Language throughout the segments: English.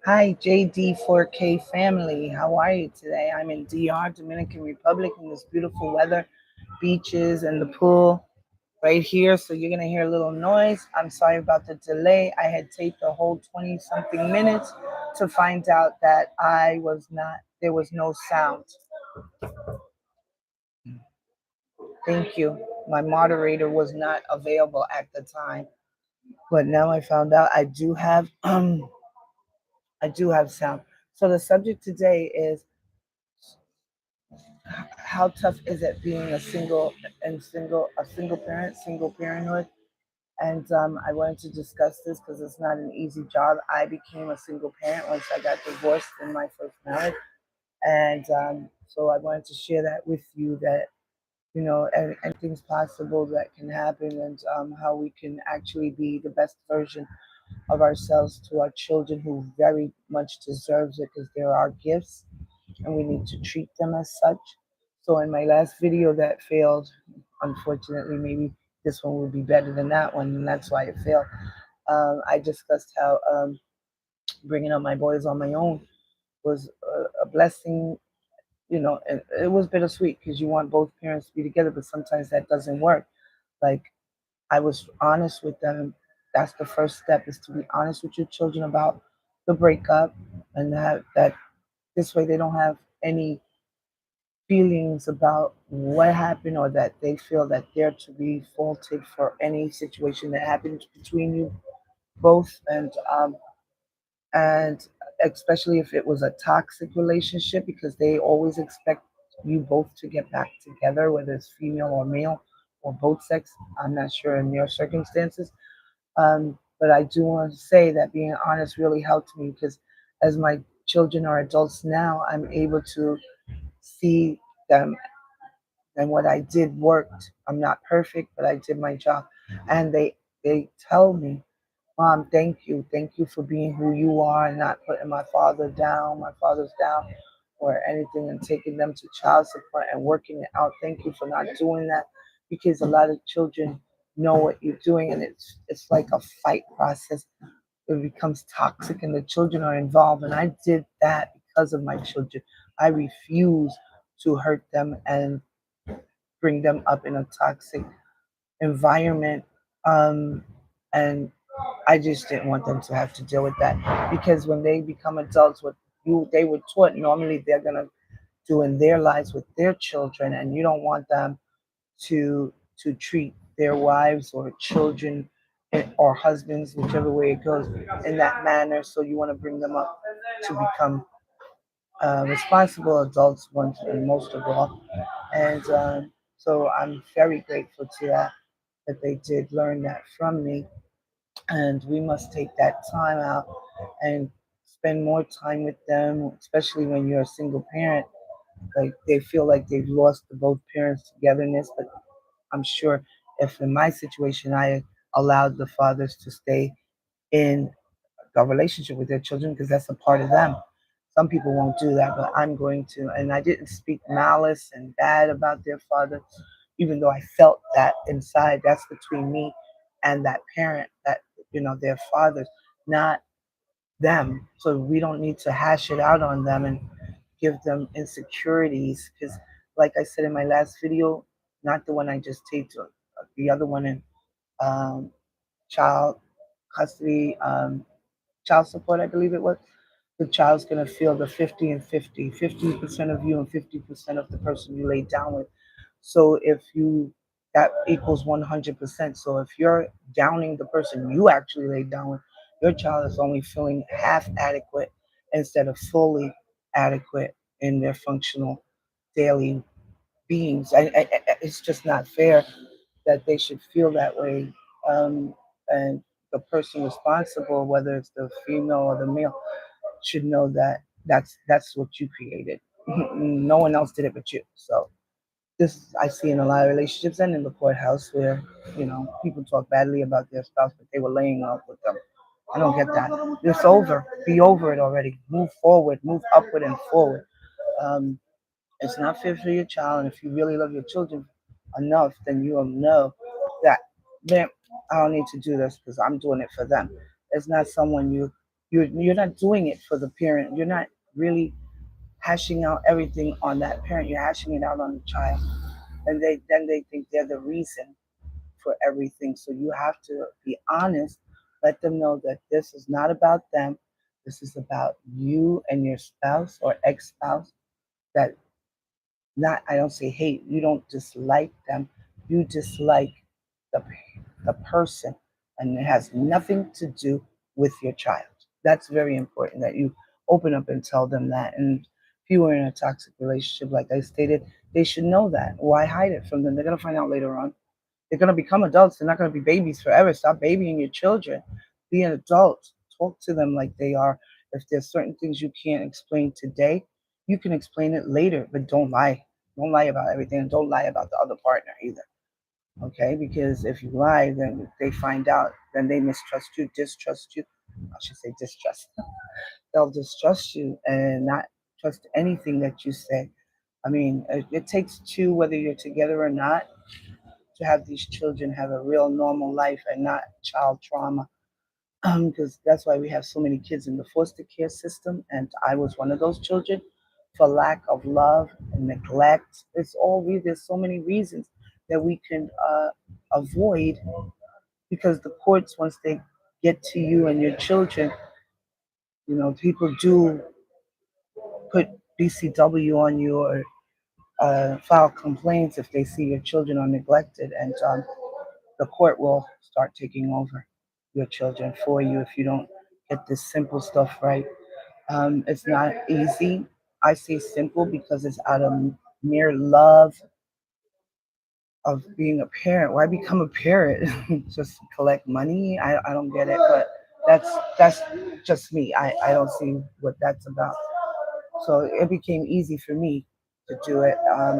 Hi, JD4K family. How are you today? I'm in DR, Dominican Republic, in this beautiful weather, beaches, and the pool right here. So you're going to hear a little noise. I'm sorry about the delay. I had taped a whole 20 something minutes to find out that there was no sound. Thank you. My moderator was not available at the time, but now I found out I do have sound. So the subject today is how tough is it being a single parent, single parenthood? And I wanted to discuss this because it's not an easy job. I became a single parent once I got divorced in my first marriage, and so I wanted to share that with you. That anything's possible that can happen, and how we can actually be the best version of ourselves to our children, who very much deserves it because they're our gifts and we need to treat them as such. So in my last video that failed, unfortunately, maybe this one would be better than that one, and that's why it failed. I discussed how bringing up my boys on my own was a blessing. And it was bittersweet because you want both parents to be together, but sometimes that doesn't work. Like, I was honest with them. That's the first step, is to be honest with your children about the breakup, and that this way they don't have any feelings about what happened, or that they feel that they're to be faulted for any situation that happens between you both. And especially if it was a toxic relationship, because they always expect you both to get back together, whether it's female or male or both sex. I'm not sure in your circumstances. But I do want to say that being honest really helped me, because as my children are adults now, I'm able to see them, and what I did worked. I'm not perfect, but I did my job. And they tell me, Mom, thank you for being who you are and not putting my father's down, or anything, and taking them to child support and working it out. Thank you for not doing that, because a lot of children know what you're doing, and it's like a fight process. It becomes toxic and the children are involved. And I did that because of my children. I refuse to hurt them and bring them up in a toxic environment. Um, and I just didn't want them to have to deal with that, because when they become adults, what they were taught normally they're gonna do in their lives with their children, and you don't want them to treat their wives or children, or husbands, whichever way it goes, in that manner. So you want to bring them up to become responsible adults, once and most of all. And so I'm very grateful to that they did learn that from me. And we must take that time out and spend more time with them, especially when you're a single parent. Like, they feel like they've lost the both parents' togetherness. But I'm sure, if in my situation I allowed the fathers to stay in a relationship with their children, because that's a part of them. Some people won't do that, but I'm going to. And I didn't speak malice and bad about their father, even though I felt that inside. That's between me and that parent, that, their fathers, not them. So we don't need to hash it out on them and give them insecurities. Because, like I said in my last video, not the one I just taped, the other one in um, child custody, child support, I believe it was. The child's going to feel the 50 and 50% of you and 50% of the person you laid down with. So if you, that equals 100%. So if you're downing the person you actually laid down with, your child is only feeling half adequate instead of fully adequate in their functional daily beings. It's just not fair that they should feel that way. Um, and the person responsible, whether it's the female or the male, should know that that's what you created. No one else did it but you. So this I see in a lot of relationships and in the courthouse, where people talk badly about their spouse, but they were laying up with them. I don't get that. It's over. Be over it already. Move forward. Move upward and forward. Um, it's not fair for your child, and if you really love your children enough, then you'll know that, man, I don't need to do this because I'm doing it for them. It's not someone You're not doing it for the parent. You're not really hashing out everything on that parent. You're hashing it out on the child, and they think they're the reason for everything. So you have to be honest. Let them know that this is not about them. This is about you and your spouse or ex-spouse. That not I don't say hate. You don't dislike them. You dislike the the person, and it has nothing to do with your child. That's very important that you open up and tell them that. And if you were in a toxic relationship, like I stated, they should know that. Why hide it from them? They're gonna find out later on. They're gonna become adults. They're not gonna be babies forever. Stop babying your children. Be an adult. Talk to them like they are. If there's certain things you can't explain today, you can explain it later, but don't lie. Don't lie about everything, and don't lie about the other partner either. Okay? Because if you lie, then they find out, then they mistrust you, distrust you. I should say distrust. They'll distrust you and not trust anything that you say. I mean, it takes two, whether you're together or not, to have these children have a real normal life and not child trauma. Because that's why we have so many kids in the foster care system, and I was one of those children, for lack of love and neglect. It's all there's so many reasons that we can avoid, because the courts, once they get to you and your children, people do put BCW on you, or file complaints if they see your children are neglected, and the court will start taking over your children for you if you don't get this simple stuff right. It's not easy. I say simple because it's out of mere love of being a parent. Why become a parent? Just collect money? I don't get it, but that's just me. I don't see what that's about. So it became easy for me to do it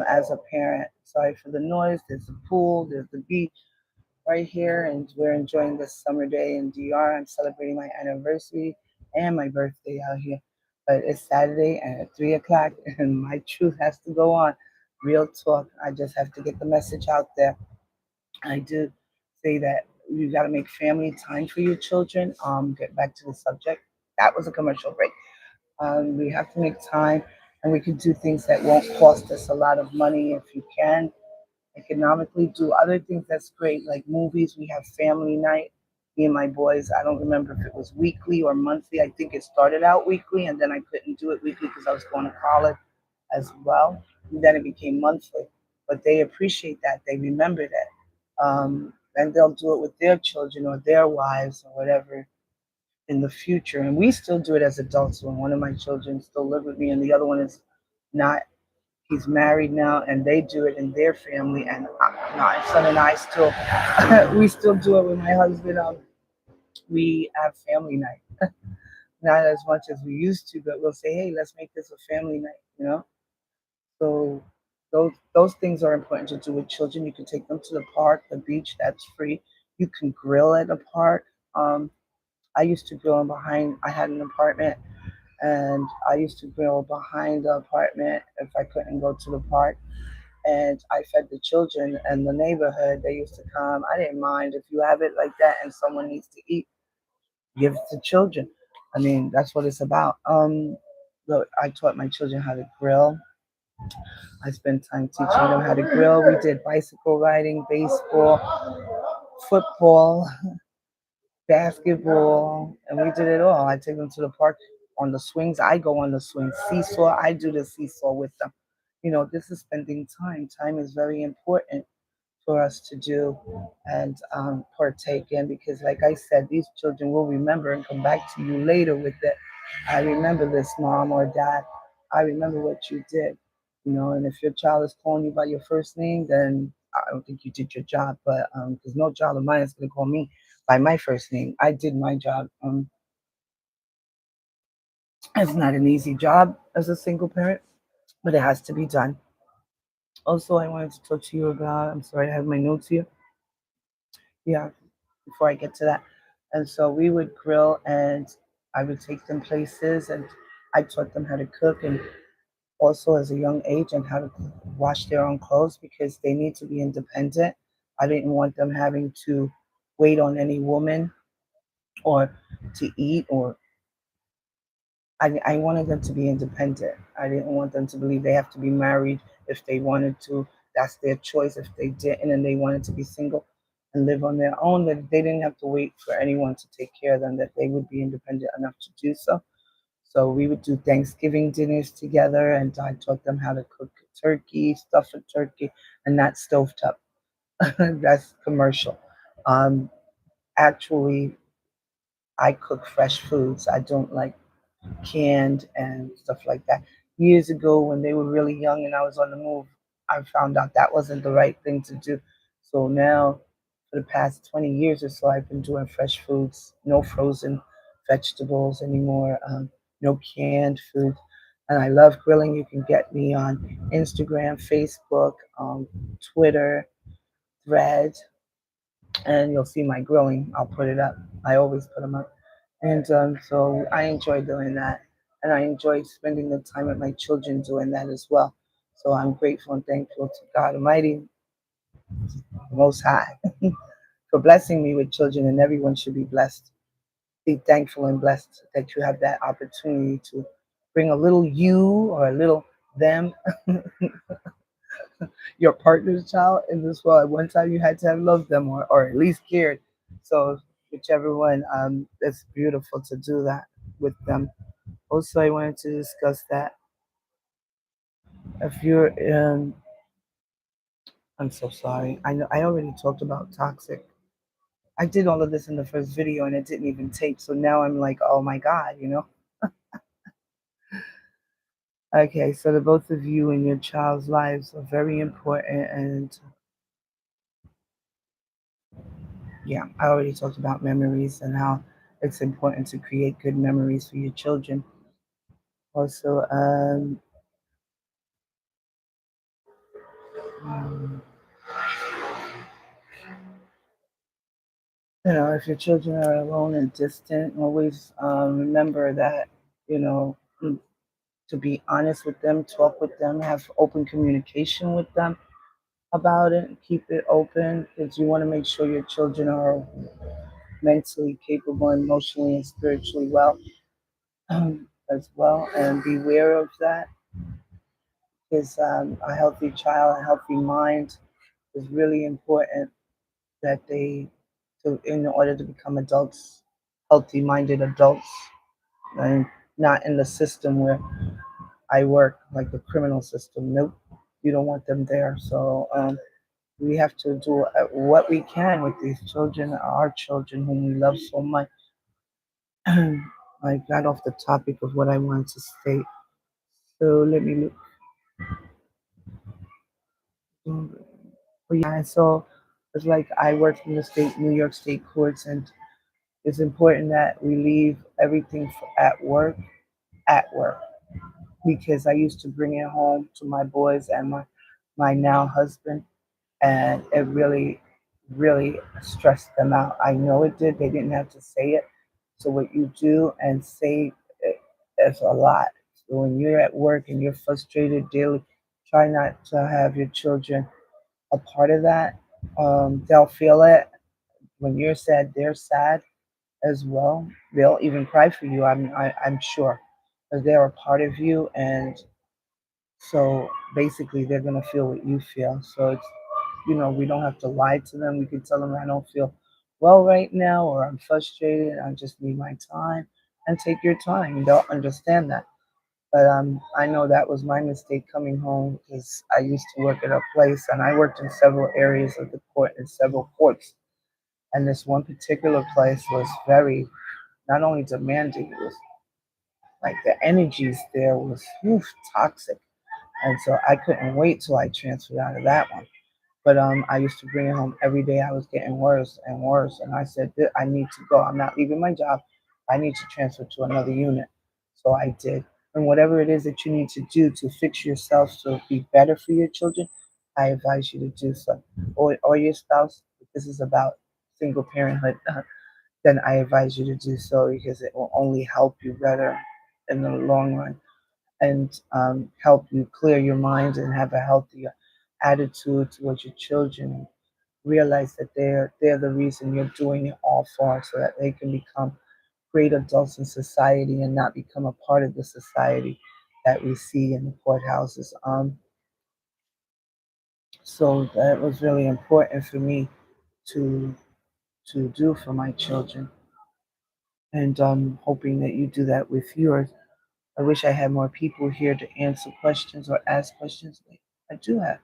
as a parent. Sorry for the noise. There's the pool, there's the beach right here, and we're enjoying this summer day in DR. I'm celebrating my anniversary and my birthday out here. But it's Saturday and at 3 o'clock, and my truth has to go on. Real talk. I just have to get the message out there. I do say that you got to make family time for your children. Get back to the subject. That was a commercial break. We have to make time, and we can do things that won't cost us a lot of money if you can economically. Do other things that's great, like movies. We have family night. Me and my boys. I don't remember if it was weekly or monthly. I think it started out weekly, and then I couldn't do it weekly because I was going to college as well. And then it became monthly. But they appreciate that. They remember that. And they'll do it with their children or their wives or whatever in the future. And we still do it as adults. When one of my children still live with me and the other one is not, he's married now, and they do it in their family. And my son and I still, we still do it with my husband. We have family night, not as much as we used to, but we'll say, hey, let's make this a family night. So those things are important to do with children. You can take them to the park, the beach, that's free. You can grill at a park. Um, I used to grill behind. I had an apartment, and I used to grill behind the apartment if I couldn't go to the park. And I fed the children and the neighborhood. They used to come. I didn't mind if you have it like that and someone needs to eat, give it to children. I mean, that's what it's about. Look, I taught my children how to grill. I spent time teaching them how to grill. We did bicycle riding, baseball, football, basketball, and we did it all. I take them to the park on the swings. I go on the swings. Seesaw, I do the seesaw with them. This is spending time. Time is very important for us to do and partake in, because, like I said, these children will remember and come back to you later with it. I remember this, mom or dad. I remember what you did. And if your child is calling you by your first name, then I don't think you did your job. But because no child of mine is going to call me by my first name. I did my job. It's not an easy job as a single parent, but it has to be done. Also, I wanted to talk to you about, I'm sorry, I have my notes here. Yeah, before I get to that. And so we would grill, and I would take them places, and I taught them how to cook, and also as a young age, and how to wash their own clothes, because they need to be independent. I didn't want them having to wait on any woman or to eat or I wanted them to be independent. I didn't want them to believe they have to be married if they wanted to. That's their choice. If they didn't and they wanted to be single and live on their own, that they didn't have to wait for anyone to take care of them, that they would be independent enough to do so. So we would do Thanksgiving dinners together, and I taught them how to cook turkey, stuff a turkey, and not stovetop. That's commercial. Um, Actually, I cook fresh foods. I don't like canned and stuff like that. Years ago, when they were really young and I was on the move, I found out that wasn't the right thing to do. So now, for the past 20 years or so, I've been doing fresh foods, no frozen vegetables anymore, no canned food. And I love grilling. You can get me on Instagram, Facebook, Twitter, Thread, and you'll see my grilling. I'll put it up. I always put them up. And so I enjoy doing that. And I enjoy spending the time with my children doing that as well. So I'm grateful and thankful to God Almighty, the Most High, for blessing me with children, and everyone should be blessed. Be thankful and blessed that you have that opportunity to bring a little you or a little them, your partner's child, in this world. At one time, you had to have loved them or at least cared. So, whichever one, it's beautiful to do that with them. Also, I wanted to discuss that if you're, I'm so sorry. I know I already talked about toxic. I did all of this in the first video and it didn't even tape. So now I'm like, oh my God, you know? Okay, so the both of you and your child's lives are very important. And yeah, I already talked about memories and how it's important to create good memories for your children. Also, um, if your children are alone and distant, always remember that, you know, to be honest with them, talk with them, have open communication with them about it, keep it open because you want to make sure your children are mentally capable, emotionally, and spiritually well as well. And beware of that because a healthy child, a healthy mind is really important that they, to, in order to become adults, healthy minded adults, and not in the system where I work, like the criminal system. Nope, you don't want them there. So we have to do what we can with these children, our children, whom we love so much. I got off the topic of what I wanted to state. So let me look. But yeah, so it's like I work in the state, New York State courts, and it's important that we leave everything at work because I used to bring it home to my boys and my now husband, and it really, really stressed them out. I know it did. They didn't have to say it. So what you do and say is a lot. So when you're at work and you're frustrated daily, try not to have your children a part of that. They'll feel it. When you're sad, they're sad as well. They'll even cry for you. I'm sure, because they're a part of you, and so basically they're gonna feel what you feel. So it's, we don't have to lie to them. We can tell them I don't feel well right now, or I'm frustrated. I just need my time, and take your time. They'll understand that. But I know that was my mistake coming home because I used to work at a place, and I worked in several areas of the court in several courts. And this one particular place was very not only demanding, it was like the energies there was toxic. And so I couldn't wait till I transferred out of that one. But I used to bring it home every day. I was getting worse and worse, and I said, I need to go. I'm not leaving my job. I need to transfer to another unit." So I did. And whatever it is that you need to do to fix yourself to be better for your children, I advise you to do so. Or your spouse. If this is about single parenthood, then I advise you to do so because it will only help you better in the long run and help you clear your mind and have a healthier attitude towards your children. Realize that they're the reason you're doing it all for, so that they can become great adults in society and not become a part of the society that we see in the courthouses. So that was really important for me to do for my children, and I'm hoping that you do that with yours. I wish I had more people here to answer questions or ask questions. I do have.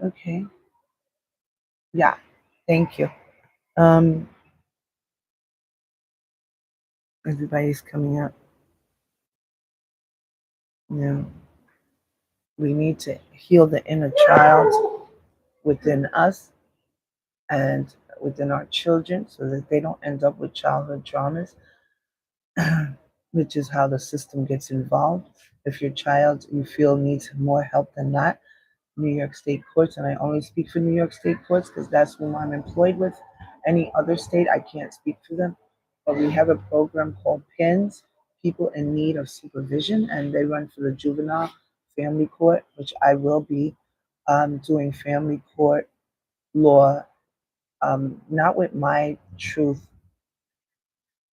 Okay. Yeah. Thank you. Um, Everybody's coming up. You know, we need to heal the inner child within us and within our children so that they don't end up with childhood traumas, which is how the system gets involved. If your child you feel needs more help than that, New York State courts, and I only speak for New York State courts because that's whom I'm employed with. Any other state, I can't speak for them. But we have a program called PINS, People in Need of Supervision, and they run for the juvenile family court, which I will be doing family court law, not with my truth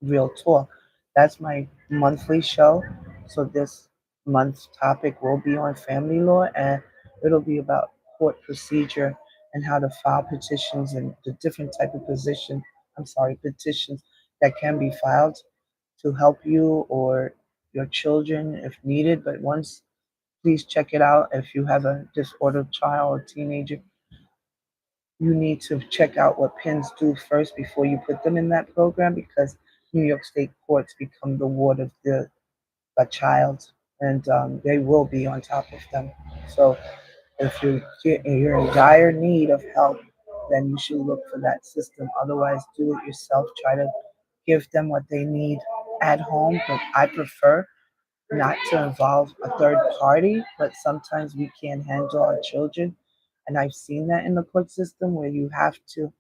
real talk. That's my monthly show. So this month's topic will be on family law, and it'll be about court procedure and how to file petitions and the different type of petitions that can be filed to help you or your children if needed. But once, please check it out. If you have a disordered child or teenager, you need to check out what pins do first before you put them in that program, because New York State courts become the ward of the a child, and they will be on top of them. So if you're in dire need of help, then you should look for that system. Otherwise, do it yourself. Try to give them what they need at home. But I prefer not to involve a third party, but sometimes we can't handle our children. And I've seen that in the court system where you have to,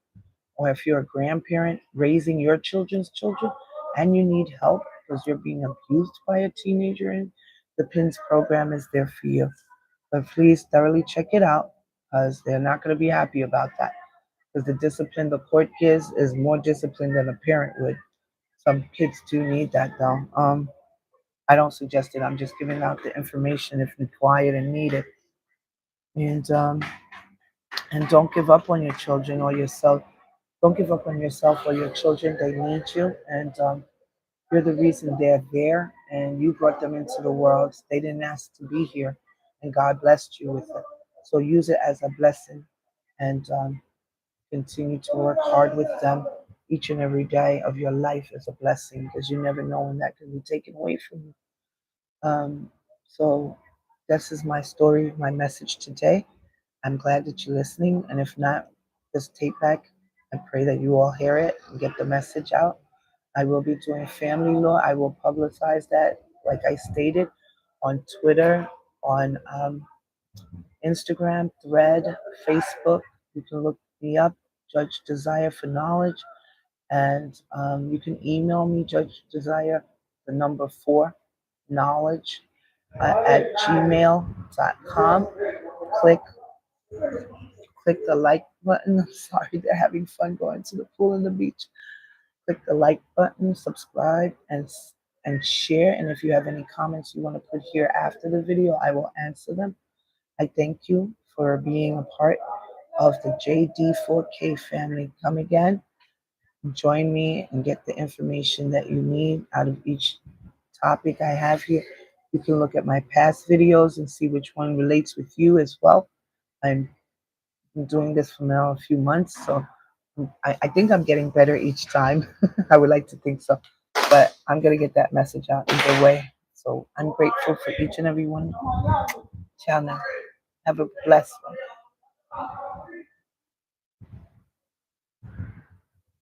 or if you're a grandparent raising your children's children and you need help because you're being abused by a teenager, and the PINS program is there for you. But please thoroughly check it out because they're not going to be happy about that. Because the discipline the court gives is more discipline than a parent would. Some kids do need that though. I don't suggest it. I'm just giving out the information if required and needed. And don't give up on your children or yourself. Don't give up on yourself or your children. They need you, and you're the reason they're there. And you brought them into the world. They didn't ask to be here, and God blessed you with it. So use it as a blessing, and continue to work hard with them. Each and every day of your life is a blessing because you never know when that can be taken away from you. So this is my story, my message today. I'm glad that you're listening. And if not, this tape back, I pray that you all hear it and get the message out. I will be doing family law. I will publicize that, like I stated, on Twitter, on Instagram, Thread, Facebook. You can look me up, Judge Desire for Knowledge. And you can email me, Judge Desire, the number 4, knowledge at gmail.com. Click the like button. I'm sorry, they're having fun going to the pool and the beach. Click the like button, subscribe, and share. And if you have any comments you want to put here after the video, I will answer them. I thank you for being a part of the JD4K family. Come again, join me, and get the information that you need out of each topic I have here. You can look at my past videos and see which one relates with you as well. I'm doing this for now a few months, so I think I'm getting better each time. I would like to think so, but I'm gonna get that message out either way. So I'm grateful for each and every one. Ciao now. Have a blessed one.